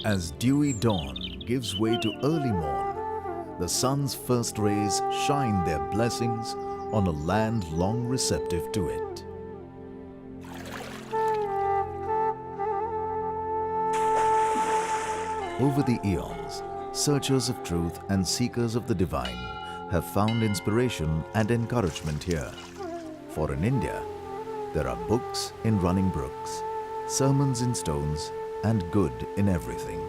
As dewy dawn gives way to early morn, the sun's first rays shine their blessings on a land long receptive to it. Over the eons, searchers of truth and seekers of the divine have found inspiration and encouragement here. For in India, there are books in running brooks, sermons in stones, and good in everything.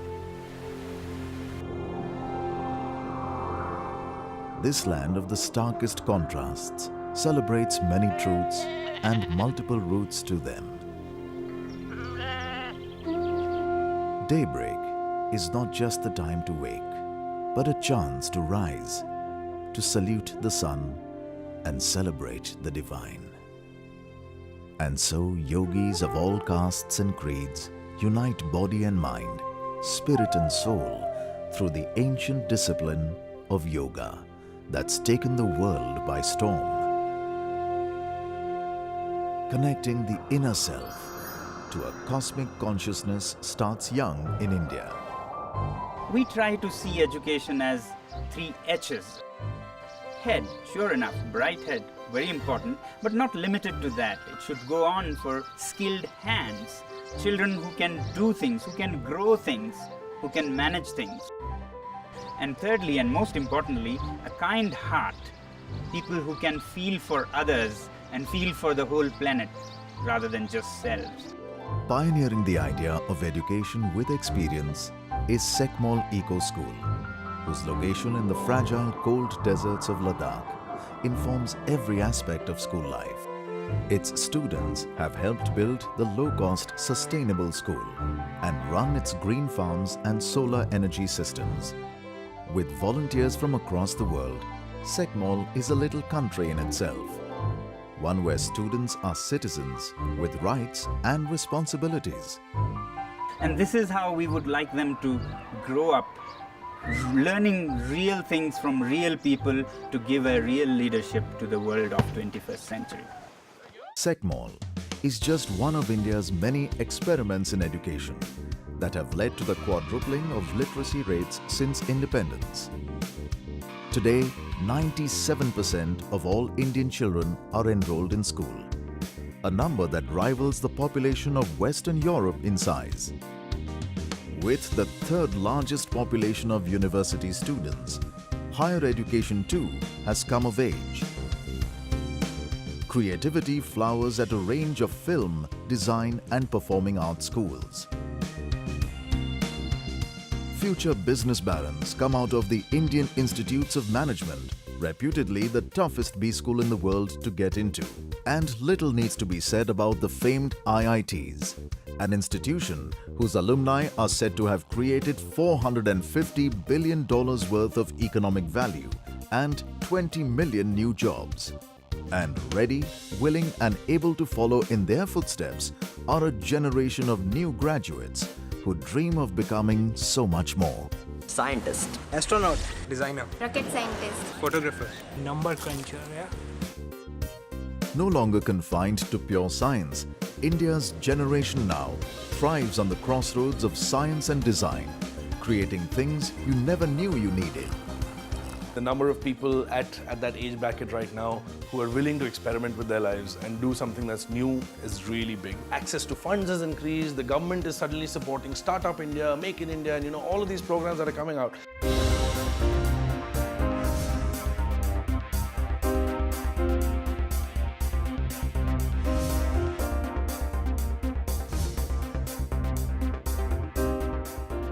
This land of the starkest contrasts celebrates many truths and multiple routes to them. Daybreak is not just the time to wake, but a chance to rise, to salute the sun and celebrate the divine. And so yogis of all castes and creeds unite body and mind, spirit and soul through the ancient discipline of yoga that's taken the world by storm. Connecting the inner self to a cosmic consciousness starts young in India. We try to see education as 3 H's. Head, sure enough, bright head, very important, but not limited to that. It should go on for skilled hands, children who can do things, who can grow things, who can manage things. And thirdly, and most importantly, a kind heart, people who can feel for others and feel for the whole planet rather than just selves. Pioneering the idea of education with experience is Sekmol Eco School, whose location in the fragile cold deserts of Ladakh informs every aspect of school life. Its students have helped build the low-cost sustainable school and run its green farms and solar energy systems. With volunteers from across the world, Sekmol is a little country in itself, one where students are citizens with rights and responsibilities. And this is how we would like them to grow up, learning real things from real people to give a real leadership to the world of 21st century. Sekmol is just one of India's many experiments in education that have led to the quadrupling of literacy rates since independence. Today, 97% of all Indian children are enrolled in school, a number that rivals the population of Western Europe in size. With the third largest population of university students, higher education too has come of age. Creativity flowers at a range of film, design and performing arts schools. Future business barons come out of the Indian Institutes of Management, reputedly the toughest B school in the world to get into. And little needs to be said about the famed IITs, an institution whose alumni are said to have created $450 billion worth of economic value and 20 million new jobs. And ready, willing and able to follow in their footsteps are a generation of new graduates who dream of becoming so much more. Scientist, astronaut, designer, rocket scientist, photographer, number cruncher, yeah. No longer confined to pure science, India's generation now thrives on the crossroads of science and design, creating things you never knew you needed. The number of people at that age bracket right now who are willing to experiment with their lives and do something that's new is really big. Access to funds has increased, the government is suddenly supporting Startup India, Make in India, and all of these programs that are coming out.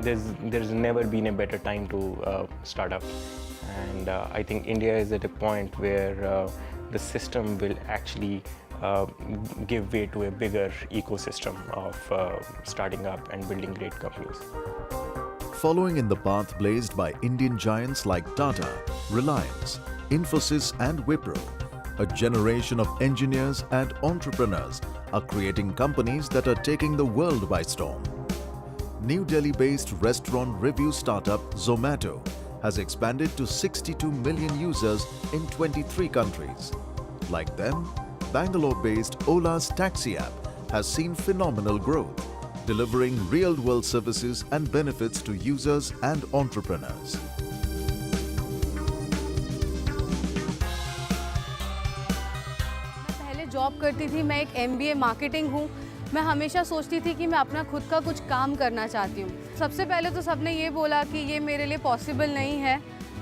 There's never been a better time to start up. And I think India is at a point where the system will actually give way to a bigger ecosystem of starting up and building great companies. Following in the path blazed by Indian giants like Tata, Reliance, Infosys and Wipro, a generation of engineers and entrepreneurs are creating companies that are taking the world by storm. New Delhi-based restaurant review startup Zomato has expanded to 62 million users in 23 countries. Like them, Bangalore-based Ola's taxi app has seen phenomenal growth, delivering real-world services and benefits to users and entrepreneurs. मैं पहले job करती थी, मैं एक MBA marketing हूँ। मैं हमेशा सोचती थी कि मैं अपना खुद का कुछ काम करना चाहती हूँ। सबसे पहले तो सबने ये बोला कि ये मेरे लिए पॉसिबल नहीं है,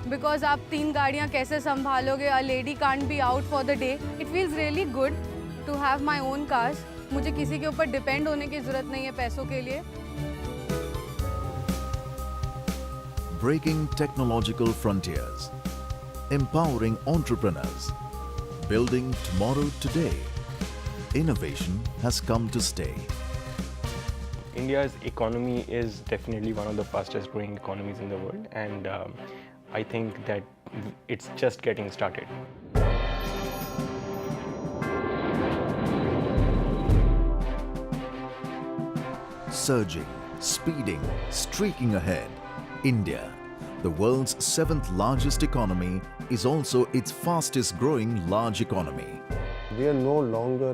बिकॉज आप 3 गाड़ियाँ कैसे संभालोगे, a lady can't be out for the day. It feels really good to have my own cars. मुझे किसी के ऊपर डिपेंड होने की ज़रूरत नहीं है पैसों के लिए। Breaking technological frontiers, empowering entrepreneurs, building tomorrow today. Innovation has come to stay. India's economy is definitely one of the fastest growing economies in the world, and I think that it's just getting started. Surging, speeding, streaking ahead, India, the world's 7th largest economy, is also its fastest growing large economy. We are no longer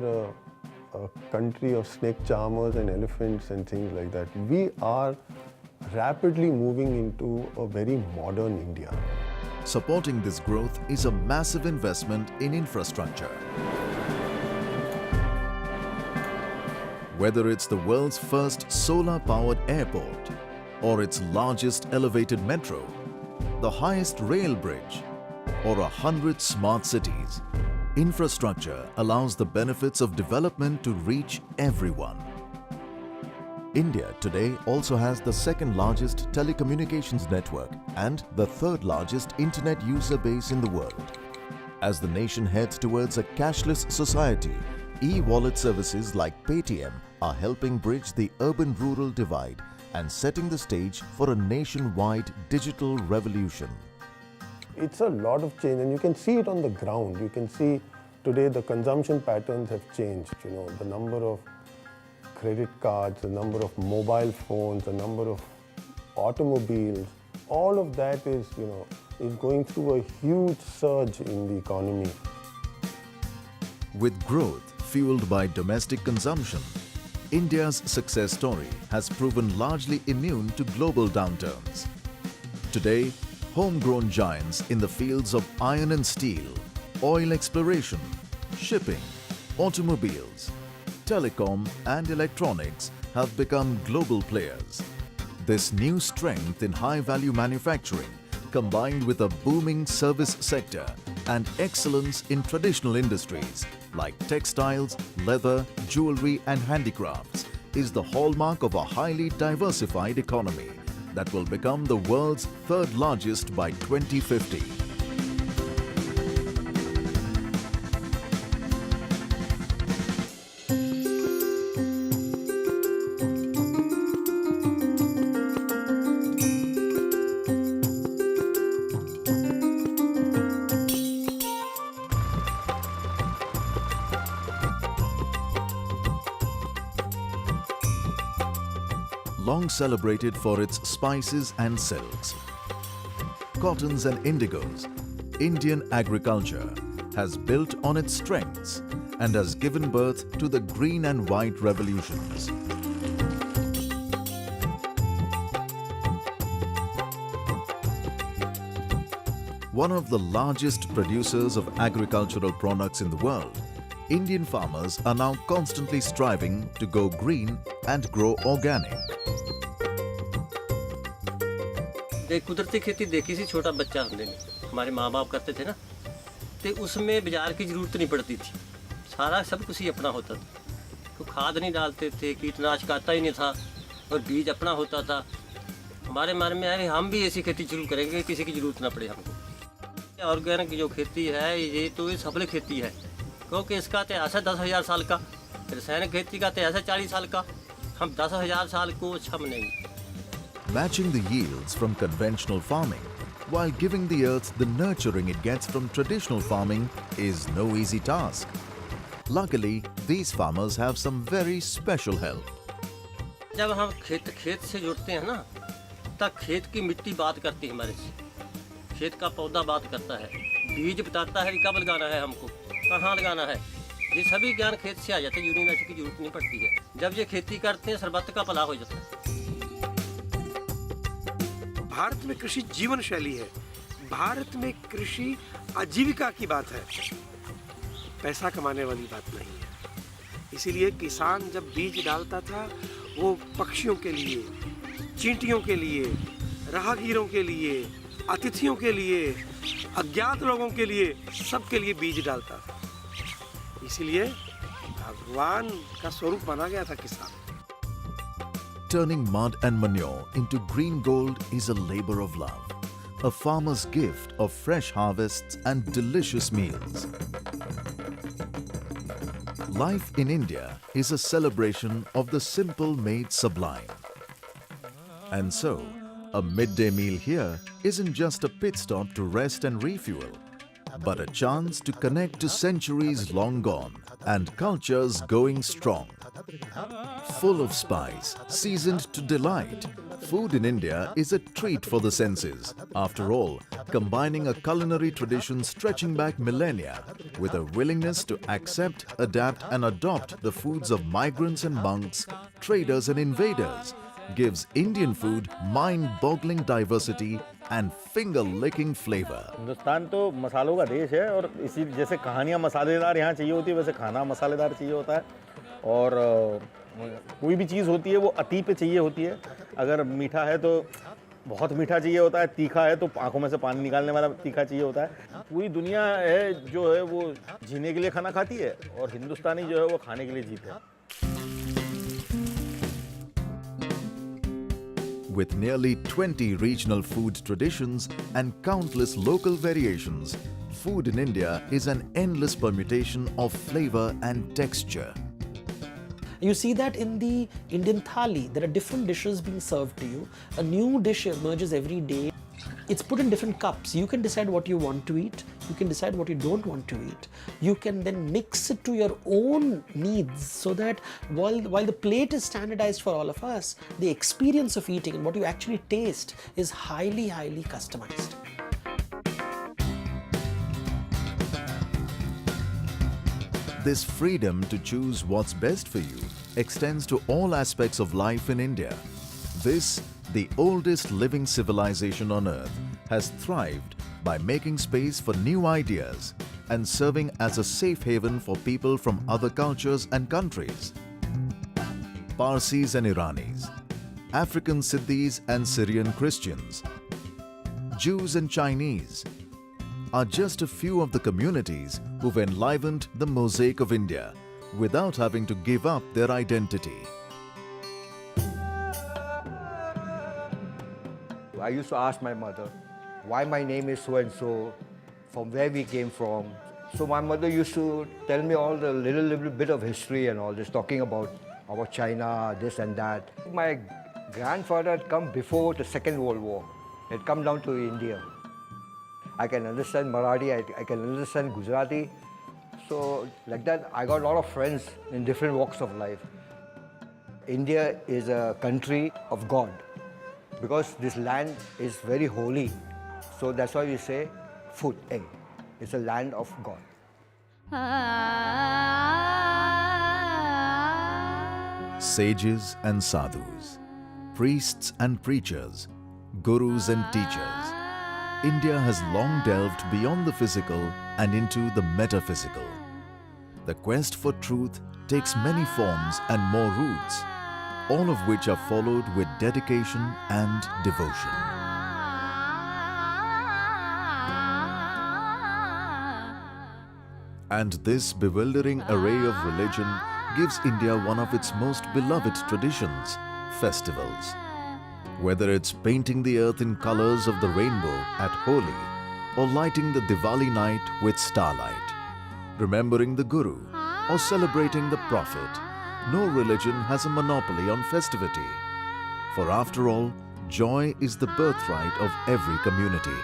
a country of snake charmers and elephants and things like that. We are rapidly moving into a very modern India. Supporting this growth is a massive investment in infrastructure. Whether it's the world's first solar-powered airport or its largest elevated metro, the highest rail bridge, or 100 smart cities, infrastructure allows the benefits of development to reach everyone. India today also has the 2nd largest telecommunications network and the 3rd largest internet user base in the world. As the nation heads towards a cashless society, e-wallet services like Paytm are helping bridge the urban-rural divide and setting the stage for a nationwide digital revolution. It's a lot of change, and you can see it on the ground. You can see today the consumption patterns have changed. You know, the number of credit cards, the number of mobile phones, the number of automobiles, all of that is going through a huge surge in the economy. With growth fueled by domestic consumption, India's success story has proven largely immune to global downturns. Today, homegrown giants in the fields of iron and steel, oil exploration, shipping, automobiles, telecom and electronics have become global players. This new strength in high-value manufacturing, combined with a booming service sector and excellence in traditional industries like textiles, leather, jewelry and handicrafts, is the hallmark of a highly diversified economy that will become the world's 3rd largest by 2050. Long celebrated for its spices and silks, cottons and indigos, Indian agriculture has built on its strengths and has given birth to the green and white revolutions. One of the largest producers of agricultural products in the world, Indian farmers are now constantly striving to go green and grow organic. कुदरती खेती देखी सी छोटा बच्चा हमने हमारे माँ बाप करते थे ना, तो उसमें बाजार की ज़रूरत नहीं पड़ती थी, सारा सब कुछ ही अपना होता था। तो खाद नहीं डालते थे, कीटनाशक आता ही नहीं था और बीज अपना होता था। हमारे मन में आए हम भी ऐसी खेती शुरू करेंगे, किसी की ज़रूरत ना पड़े हमको। ऑर्गेनिक जो खेती है ये तो ये सफल खेती है, क्योंकि इसका इतिहास है 10,000 साल का, रासायनिक खेती का इतिहास है 40 साल का। हम 10,000 साल को छम नहीं। Matching the yields from conventional farming while giving the earth the nurturing it gets from traditional farming is no easy task. Luckily, these farmers have some very special help. जब हम खेत से जुड़ते हैं ना, तब खेत की मिट्टी बात करती है हमारे से, खेत का पौधा बात करता है, बीज बताता है कि कब लगाना है हमको, कहाँ लगाना है, ये सभी ज्ञान खेत से आ जाते हैं, यूनिवर्सिटी की जरूरत नहीं पड़ती है। जब ये खेती करते हैं सर्वत्र का भला हो जाता है। भारत में कृषि जीवन शैली है। भारत में कृषि आजीविका की बात है, पैसा कमाने वाली बात नहीं है। इसीलिए किसान जब बीज डालता था वो पक्षियों के लिए, चींटियों के लिए, राहगीरों के लिए, अतिथियों के लिए, अज्ञात लोगों के लिए, सबके लिए बीज डालता था। इसीलिए भगवान का स्वरूप माना गया था किसान। Turning mud and manure into green gold is a labor of love, a farmer's gift of fresh harvests and delicious meals. Life in India is a celebration of the simple made sublime. And so, a midday meal here isn't just a pit stop to rest and refuel, but a chance to connect to centuries long gone and cultures going strong. Full of spice, seasoned to delight, food in India is a treat for the senses. After all, combining a culinary tradition stretching back millennia with a willingness to accept, adapt and adopt the foods of migrants and monks, traders and invaders gives Indian food mind-boggling diversity and finger-licking flavor. Hindustan तो मसालों का देश है और इसी जैसे कहानियाँ मसालेदार यहाँ चाहिए होती है वैसे खाना मसालेदार चाहिए होता है। और कोई भी चीज़ होती है वो अति पे चाहिए होती है। अगर मीठा है तो बहुत मीठा चाहिए होता है, तीखा है तो आंखों में से पानी निकालने वाला तीखा चाहिए होता है। पूरी दुनिया है जो है वो जीने के लिए खाना खाती है और हिंदुस्तानी जो है वो खाने के लिए जीते हैं। With nearly 20 regional food traditions and countless local variations, food in India is an endless permutation of flavor and texture. You see that in the Indian thali, there are different dishes being served to you. A new dish emerges every day. It's put in different cups. You can decide what you want to eat. You can decide what you don't want to eat. You can then mix it to your own needs so that while the plate is standardized for all of us, the experience of eating and what you actually taste is highly, highly customized. This freedom to choose what's best for you extends to all aspects of life in India. This, the oldest living civilization on earth, has thrived by making space for new ideas and serving as a safe haven for people from other cultures and countries. Parsis and Iranis, African Siddhis and Syrian Christians, Jews and Chinese are just a few of the communities who've enlivened the mosaic of India without having to give up their identity. I used to ask my mother why my name is so and so, from where we came from. So my mother used to tell me all the little bit of history and all this, talking about China, this and that. My grandfather had come before the Second World War. He had come down to India. I can understand Marathi, I can understand Gujarati. So like that, I got a lot of friends in different walks of life. India is a country of God because this land is very holy. So that's why we say food, egg. It's a land of God. Sages and sadhus, priests and preachers, gurus and teachers. India has long delved beyond the physical and into the metaphysical. The quest for truth takes many forms and more routes, all of which are followed with dedication and devotion. And this bewildering array of religion gives India one of its most beloved traditions, festivals. Whether it's painting the earth in colors of the rainbow at Holi or lighting the Diwali night with starlight, remembering the Guru or celebrating the Prophet, no religion has a monopoly on festivity. For after all, joy is the birthright of every community.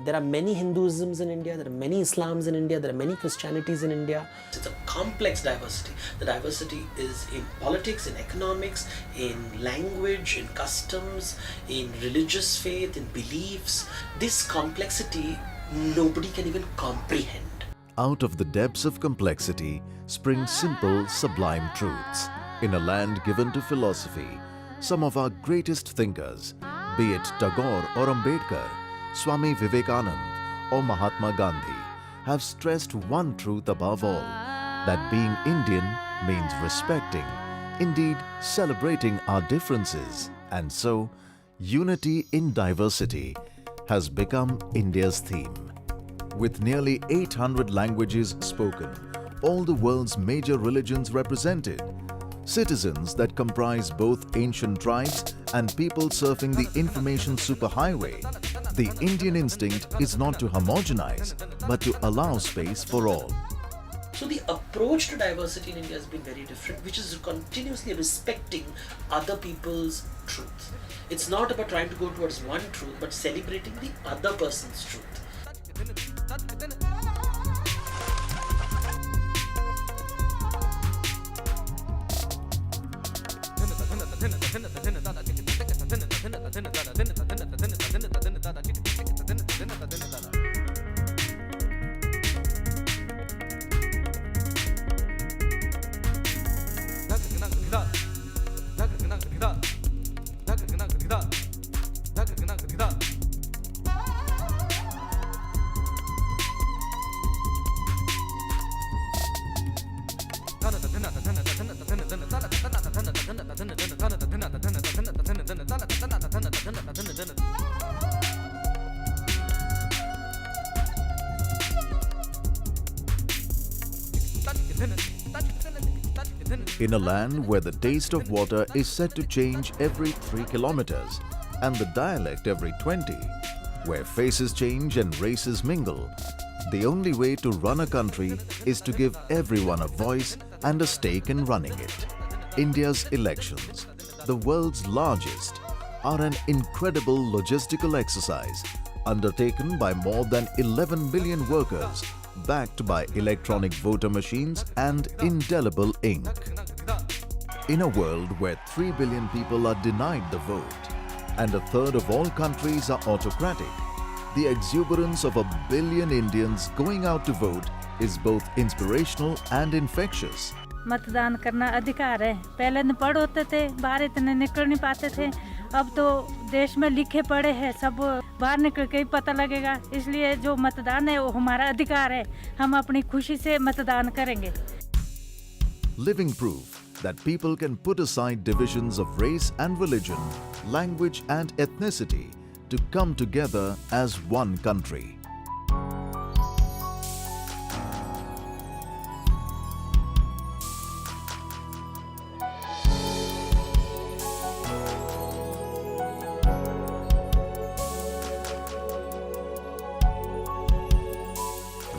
There are many Hinduisms in India, there are many Islams in India, there are many Christianities in India. It's a complex diversity. The diversity is in politics, in economics, in language, in customs, in religious faith, in beliefs. This complexity, nobody can even comprehend. Out of the depths of complexity spring simple, sublime truths. In a land given to philosophy, some of our greatest thinkers, be it Tagore or Ambedkar, Swami Vivekanand or Mahatma Gandhi, have stressed one truth above all, that being Indian means respecting, indeed celebrating our differences. And so, unity in diversity has become India's theme. With nearly 800 languages spoken, all the world's major religions represented, citizens that comprise both ancient tribes and people surfing the information superhighway, the Indian instinct is not to homogenize, but to allow space for all. So the approach to diversity in India has been very different, which is continuously respecting other people's truth. It's not about trying to go towards one truth, but celebrating the other person's truth. In a land where the taste of water is said to change every 3 kilometers and the dialect every 20, where faces change and races mingle, the only way to run a country is to give everyone a voice and a stake in running it. India's elections, the world's largest, are an incredible logistical exercise undertaken by more than 11 million workers, backed by electronic voter machines and indelible ink. In a world where 3 billion people are denied the vote and a third of all countries are autocratic, the exuberance of 1 billion Indians going out to vote is both inspirational and infectious. मतदान करना अधिकार है। पहले न पढ़ होते थे, बाहर इतने निकल नहीं पाते थे। अब तो देश में लिखे पढ़े हैं, सब बाहर निकल के ही पता लगेगा। इसलिए जो मतदान है वो हमारा अधिकार है। हम अपनी खुशी से मतदान करेंगे। Living proof that people can put aside divisions of race and religion, language and ethnicity to come together as one country.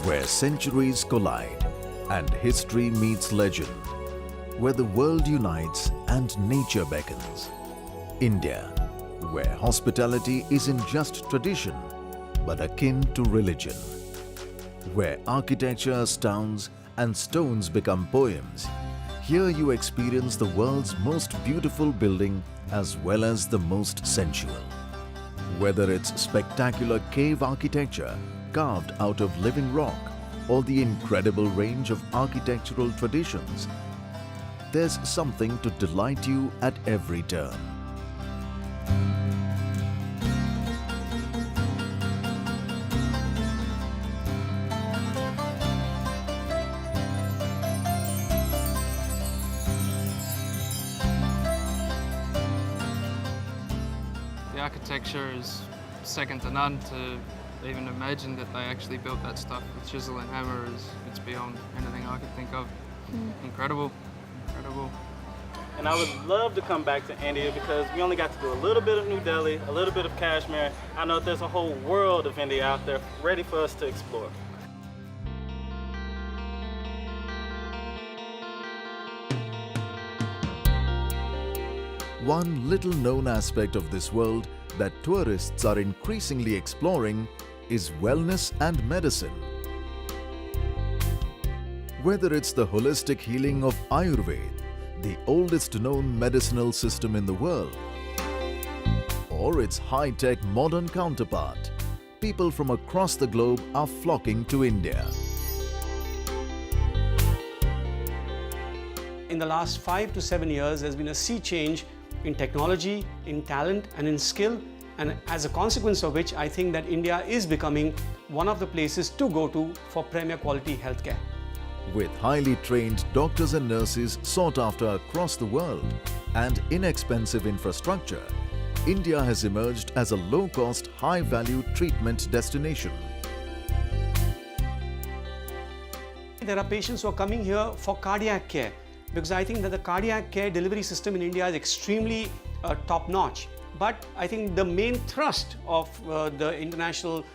Where centuries collide and history meets legend, where the world unites and nature beckons. India, where hospitality isn't just tradition, but akin to religion. Where architecture astounds and stones become poems. Here you experience the world's most beautiful building as well as the most sensual. Whether it's spectacular cave architecture carved out of living rock or the incredible range of architectural traditions, there's something to delight you at every turn. The architecture is second to none. To even imagine that they actually built that stuff with chisel and hammer it's beyond anything I could think of. Incredible, incredible. And I would love to come back to India because we only got to do a little bit of New Delhi, a little bit of Kashmir. I know there's a whole world of India out there ready for us to explore. One little known aspect of this world that tourists are increasingly exploring is wellness and medicine. Whether it's the holistic healing of Ayurveda, the oldest known medicinal system in the world, or its high-tech modern counterpart, people from across the globe are flocking to India. in the last 5 to 7 years, there's been a sea change in technology, in talent, and in skill. And as a consequence of which, I think that India is becoming one of the places to go to for premier quality healthcare. With highly trained doctors and nurses sought after across the world and inexpensive infrastructure, India has emerged as a low-cost, high-value treatment destination. There are patients who are coming here for cardiac care, because I think that the cardiac care delivery system in India is extremely top-notch. But I think the main thrust of the international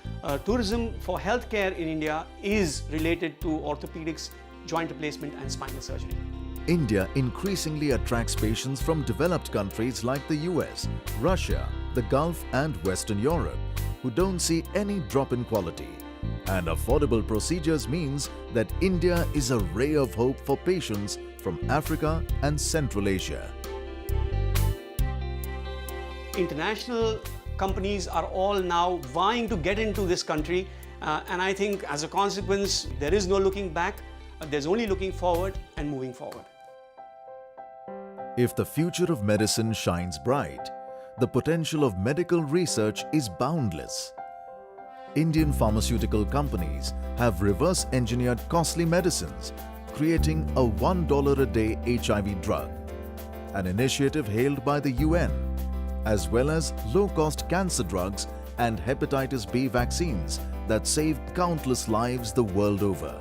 tourism for healthcare in India is related to orthopedics, joint replacement and spinal surgery. India increasingly attracts patients from developed countries like the US, Russia, the Gulf and Western Europe, who don't see any drop in quality. And affordable procedures means that India is a ray of hope for patients from Africa and Central Asia. International companies are all now vying to get into this country, and I think as a consequence, there is no looking back, there's only looking forward and moving forward. If the future of medicine shines bright, the potential of medical research is boundless. Indian pharmaceutical companies have reverse-engineered costly medicines, creating a $1 a day HIV drug, an initiative hailed by the UN, as well as low-cost cancer drugs and hepatitis B vaccines that save countless lives the world over.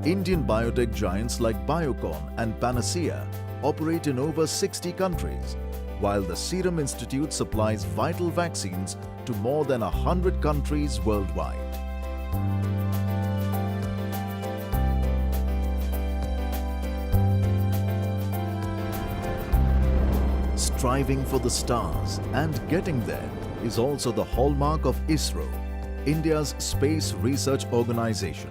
Indian biotech giants like Biocon and Panacea operate in over 60 countries, while the Serum Institute supplies vital vaccines to more than 100 countries worldwide. Striving for the stars and getting there is also the hallmark of ISRO, India's space research organization.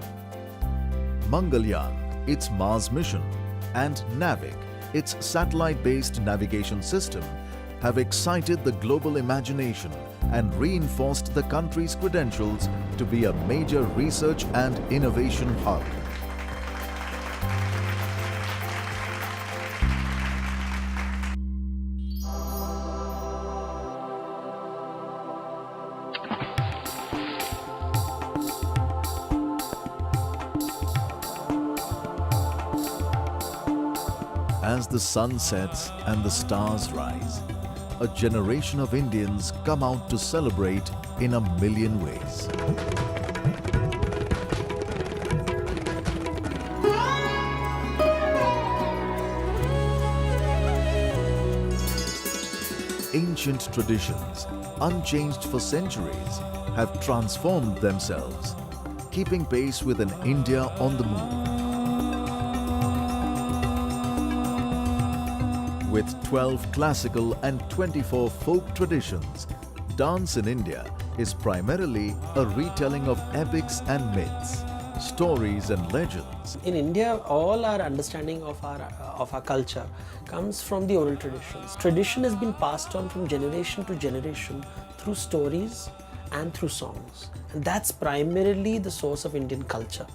Mangalyaan, its Mars mission, and Navik, its satellite-based navigation system, have excited the global imagination and reinforced the country's credentials to be a major research and innovation hub. As the sun sets and the stars rise, a generation of Indians come out to celebrate in a million ways. Ancient traditions, unchanged for centuries, have transformed themselves, keeping pace with an India on the move. With 12 classical and 24 folk traditions, dance in India is primarily a retelling of epics and myths, stories and legends. In India, all our understanding of our culture comes from the oral traditions. Tradition has been passed on from generation to generation through stories and through songs. And that's primarily the source of Indian culture.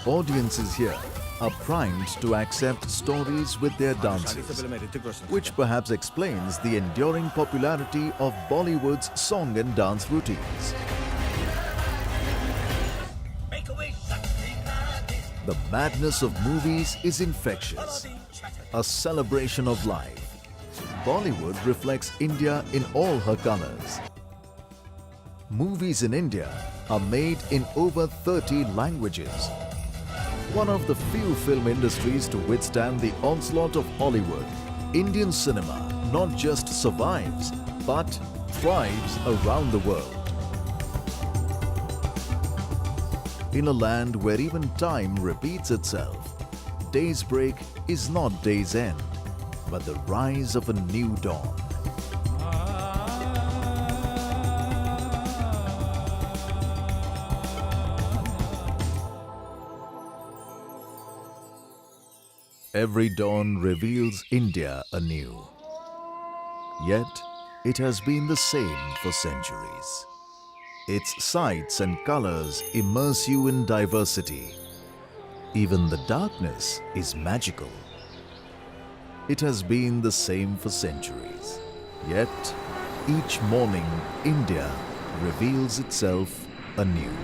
Audiences here are primed to accept stories with their dances, which perhaps explains the enduring popularity of Bollywood's song and dance routines. The madness of movies is infectious, a celebration of life. Bollywood reflects India in all her colors. Movies in India are made in over 30 languages. One of the few film industries to withstand the onslaught of Hollywood, Indian cinema not just survives, but thrives around the world. In a land where even time repeats itself, day's break is not day's end, but the rise of a new dawn. Every dawn reveals India anew. Yet, it has been the same for centuries. Its sights and colors immerse you in diversity. Even the darkness is magical. It has been the same for centuries. Yet, each morning, India reveals itself anew.